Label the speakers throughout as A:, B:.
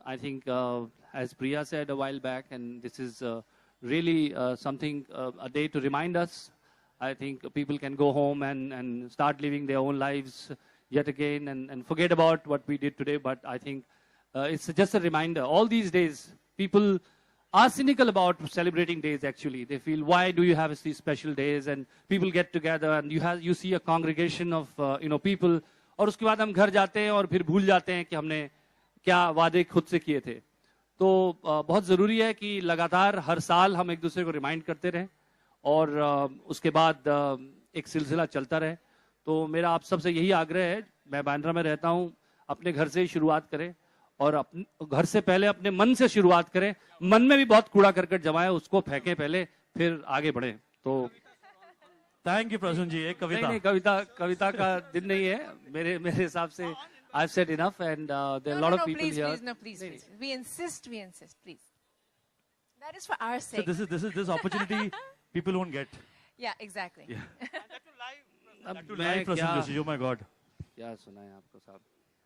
A: I think, as Priya said a while back, and this is really something, a day to remind us. I think people can go home and start living their own lives yet again and forget about what we did today. But I think it's just a reminder. All these days, people are cynical about celebrating days, actually. They feel, why do you have these special days? And people get together and you see a congregation of people. और उसके बाद हम घर जाते हैं और फिर भूल जाते हैं कि हमने क्या वादे खुद से किए थे. तो बहुत ज़रूरी है कि लगातार हर साल हम एक दूसरे को रिमाइंड करते रहें और उसके बाद एक सिलसिला चलता रहे. तो मेरा आप सबसे यही आग्रह है, मैं बांद्रा में रहता हूँ, अपने घर से ही शुरुआत करें और घर से पहले अपने मन से शुरुआत करें. मन में भी बहुत कूड़ा करकट जमा है, उसको फेंकें पहले, फिर आगे बढ़ें. तो
B: थैंक यू प्रसून जी. एक कविता.
A: नहीं, कविता का दिन नहीं है मेरे हिसाब से. I've said enough, and there are a lot of people here.
C: Please. We insist, please. That is for our sake.
B: So this opportunity people won't get.
C: Yeah, exactly.
B: Yeah.
A: अब
B: To live Prasoon Joshi. Oh my God.
A: क्या सुना है आपको साहब?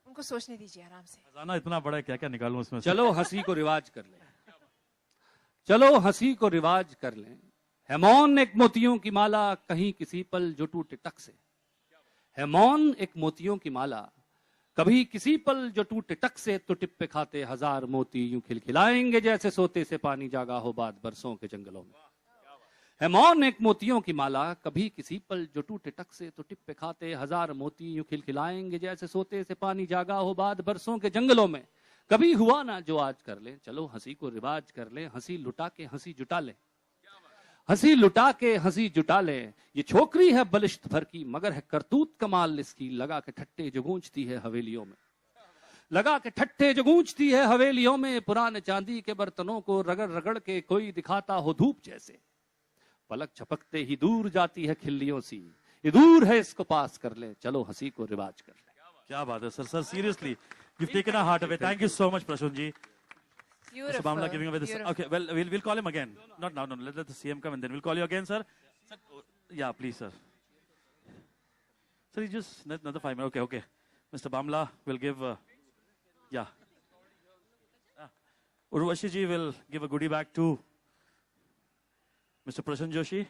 C: उनको सोचने दीजिए आराम से.
B: खजाना इतना बड़ा है, क्या निकालूं उसमें से?
A: चलो हंसी को रिवाज कर लें. चलो हंसी को रिवाज कर लें. है मौन एक मोतियों की माला, कहीं किसी पल जो टूटे टक से. है मौन एक मोतियों की माला, कभी किसी पल जो टूटे टक से. तो टिप्पे खाते हजार मोती यूं खिलखिलाएंगे जैसे सोते से पानी जागा हो बाद बरसों के जंगलों में. है मौन एक मोतियों की माला, कभी किसी पल जो टूटे टक से. तो टिप्पे खाते हजार मोती यूं खिलखिलाएंगे जैसे सोते से पानी जागा हो बाद बरसों के जंगलों में. कभी हुआ ना जो आज कर ले, चलो हंसी को रिवाज कर ले. हंसी लुटा के हंसी जुटा ले, हंसी लुटा के हंसी जुटा ले. ये छोकरी है बलिष्ठ भर की, मगर है करतूत कमाल इसकी. लगा के ठट्टे जो गूंजती है हवेलियों में, लगा के ठट्टे जो गूंजती है हवेलियों में. पुराने चांदी के बर्तनों को रगड़ रगड़ के कोई दिखाता हो धूप जैसे. पलक झपकते ही दूर जाती है खिल्लियों सी. ये दूर है इसको पास कर ले, चलो हंसी को रिवाज कर ले.
B: क्या बात है sir. Seriously, you've taken our heart away. Thank you so much, Prashun ji.
C: Beautiful.
B: Mr. Bamla giving away this. Okay, well, we'll call him again. Not now, no. Let the CM come and then we'll call you again, sir. Yeah, please, sir. Sir, just another 5 minutes. Okay. Mr. Bamla will give. Yeah. Urvashi ji will give a goodie bag to Mr. Prashun Joshi.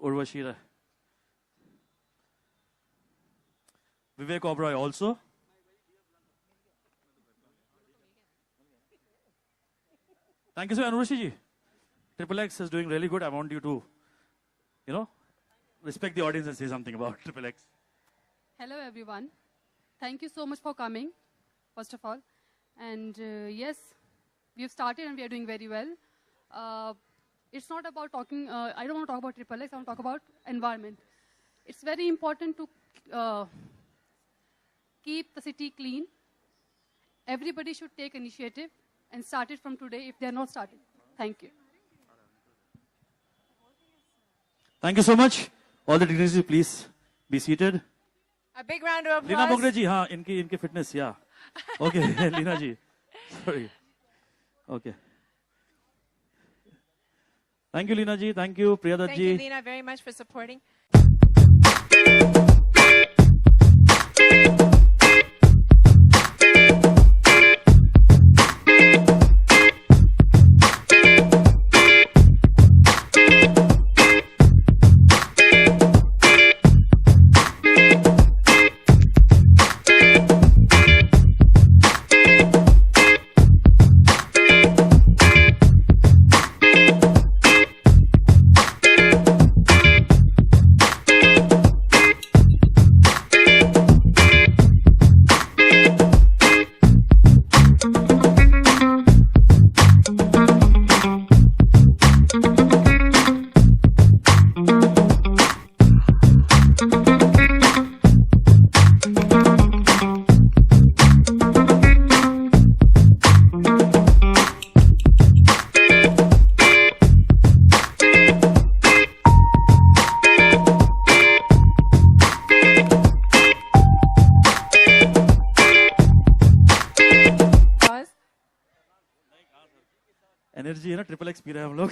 B: Urvashi. Vivek Oberoi also. Thank you, sir. Urvashi ji. Triple X is doing really good. I want you to, respect the audience and say something about Triple X.
D: Hello, everyone. Thank you so much for coming, first of all. And yes, we have started and we are doing very well. It's not about talking, I don't want to talk about Triple X, I want to talk about environment. It's very important to keep the city clean. Everybody should take initiative and start it from today if they are not started. Thank you.
B: Thank you so much. All the dignitaries, please be seated.
C: A big round of applause.
B: Leena Mogre ji, हाँ, इनकी fitness, yeah. Okay, Leena ji. Sorry. Okay. Thank you, Leena ji. Thank you, Priyadat
C: Thank
B: ji.
C: you, Leena, very much for supporting.
B: Energy है ना, triple x P रहे हैं हम लोग.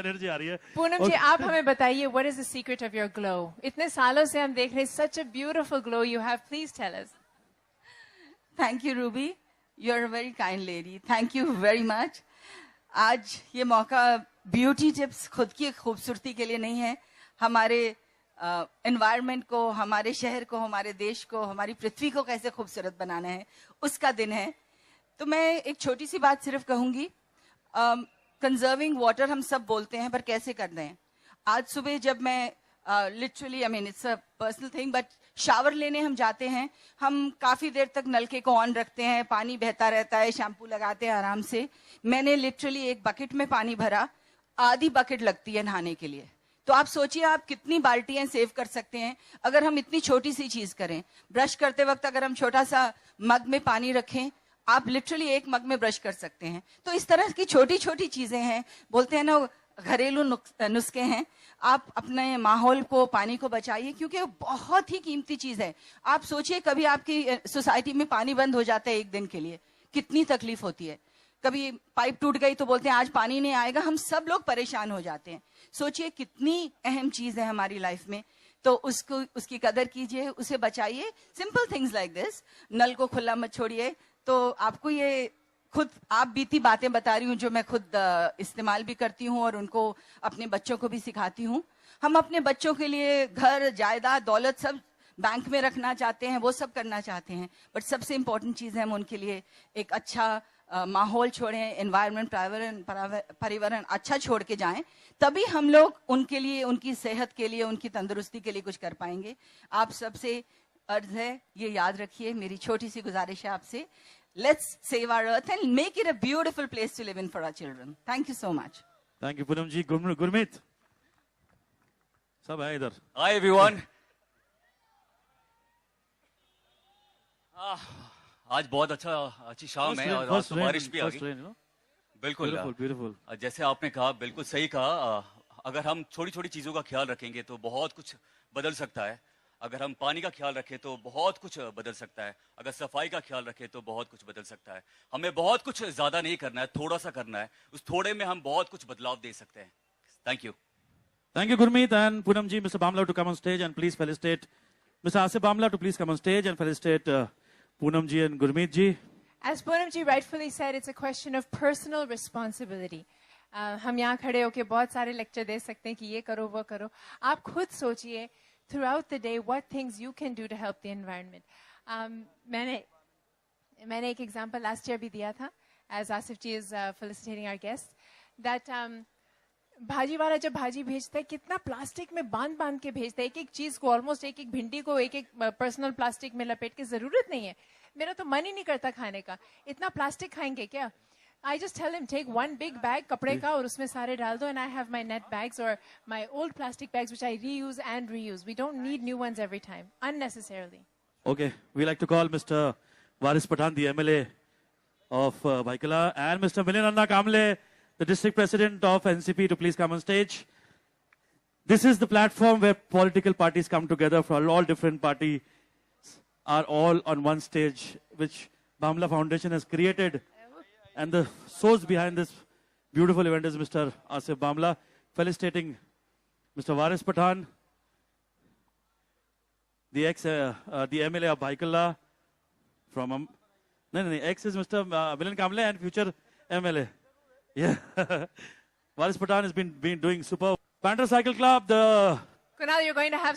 B: Energy आ रही है.
C: पूनम जी, आप हमें बताइए, what is the secret of your glow? इतने सालों से हम देख रहे हैं, such a beautiful glow you have. Please tell us.
E: Thank you, Ruby. You're a very kind lady. Thank you very much. आज ये मौका ब्यूटी टिप्स खुद की खूबसूरती के लिए नहीं है, हमारे एनवायरनमेंट को, हमारे शहर को, हमारे देश को, हमारी पृथ्वी को कैसे खूबसूरत बनाना है, उसका दिन है. तो मैं एक छोटी सी बात सिर्फ कहूंगी. कंजर्विंग वाटर हम सब बोलते हैं, पर कैसे करते हैं. आज सुबह जब मैं literally, I mean it's a personal thing, but shower लेने हम जाते हैं, हम काफी देर तक नलके को ऑन रखते हैं, पानी बहता रहता है, शैम्पू लगाते हैं आराम से. मैंने लिटरली एक बकेट में पानी भरा, आधी बकेट लगती है नहाने के लिए. तो आप सोचिए आप कितनी बाल्टियां सेव कर सकते हैं अगर हम इतनी छोटी सी चीज करें. ब्रश करते वक्त अगर हम छोटा सा मग में पानी रखें, आप लिटरली एक मग में ब्रश कर सकते हैं. तो इस तरह की छोटी छोटी चीजें हैं, बोलते हैं ना घरेलू नुस्खे हैं. आप अपने माहौल को, पानी को बचाइए, क्योंकि वो बहुत ही कीमती चीज है. आप सोचिए कभी आपकी सोसाइटी में पानी बंद हो जाता है एक दिन के लिए, कितनी तकलीफ होती है. कभी पाइप टूट गई तो बोलते हैं आज पानी नहीं आएगा, हम सब लोग परेशान हो जाते हैं. सोचिए कितनी अहम चीज है हमारी लाइफ में. तो उसकी कदर कीजिए, उसे बचाइए. Simple things like this. नल को खुला मत छोड़िए. तो आपको ये खुद आप बीती बातें बता रही हूँ जो मैं खुद इस्तेमाल भी करती हूँ और उनको अपने बच्चों को भी सिखाती हूँ. हम अपने बच्चों के लिए घर, जायदाद, दौलत सब बैंक में रखना चाहते हैं, वो सब करना चाहते हैं, बट सबसे इंपॉर्टेंट चीज है हम उनके लिए एक अच्छा माहौल छोड़ें, एनवायरनमेंट, पर्यावरण अच्छा छोड़ के जाएं. तभी हम लोग उनके लिए, उनकी सेहत के लिए, उनकी तंदुरुस्ती के लिए कुछ कर पाएंगे. आप सबसे अर्ज है, ये याद रखिए, मेरी छोटी सी गुजारिश है आपसे. Let's save our earth and make it a beautiful place to live in for our children. Thank you so much.
B: Thank you, Poonam ji. Gurmeet. सब है इधर.
F: Hi everyone. आज बहुत अच्छी शाम है और आज बारिश भी आ गई. बिल्कुल,
B: beautiful.
F: जैसे आपने कहा, बिल्कुल सही कहा. अगर हम छोटी छोटी चीजों का ख्याल रखेंगे तो बहुत कुछ बदल सकता है. अगर हम पानी का ख्याल रखें तो बहुत कुछ बदल सकता है. अगर सफाई का ख्याल रखें तो बहुत कुछ बदल सकता है. हमें बहुत कुछ ज्यादा नहीं करना है, थोड़ा सा करना है. उस थोड़े में हम बहुत कुछ बदलाव दे सकते हैं. Thank you.
B: Thank you, Gurmeet and Poonam ji. Mr. Bamla to come on stage and please felicitate Mr. Asif Bamla to please come on stage and felicitate Poonam ji and Gurmeet ji.
C: As Poonam ji rightfully said, it's a question of personal responsibility. हम यहाँ खड़े होके बहुत सारे lecture दे सकते हैं कि ये करो, वो करो. आप खुद सोचिए throughout the day what things you can do to help the environment. मैंने एक example last year भी दिया था, as Asif ji is felicitating our guests, that भाजी वाला जब भाजी भेजता है कितना प्लास्टिक में बांध के भेजता है. एक एक चीज को, ऑलमोस्ट एक एक भिंडी को एक एक पर्सनल प्लास्टिक में लपेट के. जरूरत नहीं है, मेरा तो मन ही नहीं करता खाने का. इतना प्लास्टिक खाएंगे क्या? I just tell him, take one big bag कपड़े का और उसमें सारे डाल दो, and I have my net bags or my old plastic bags which I reuse and reuse. We don't need new ones every time, unnecessarily.
B: Okay, we like to call Mr. Waris Pathan, the MLA of Baikala, and Mr. Milinanna Kamble, the district president of NCP, to please come on stage. This is the platform where political parties come together. For all different parties are all on one stage, which Bamla Foundation has created. And the source behind this beautiful event is Mr. Asif Bamla, felicitating Mr. Waris Pathan, the MLA of Baikala. From ex is Mr. Milan Kamble and future MLA. Yeah, Waris Pathan has been doing super. Panther Cycle Club, the
C: Kunal, you're going to have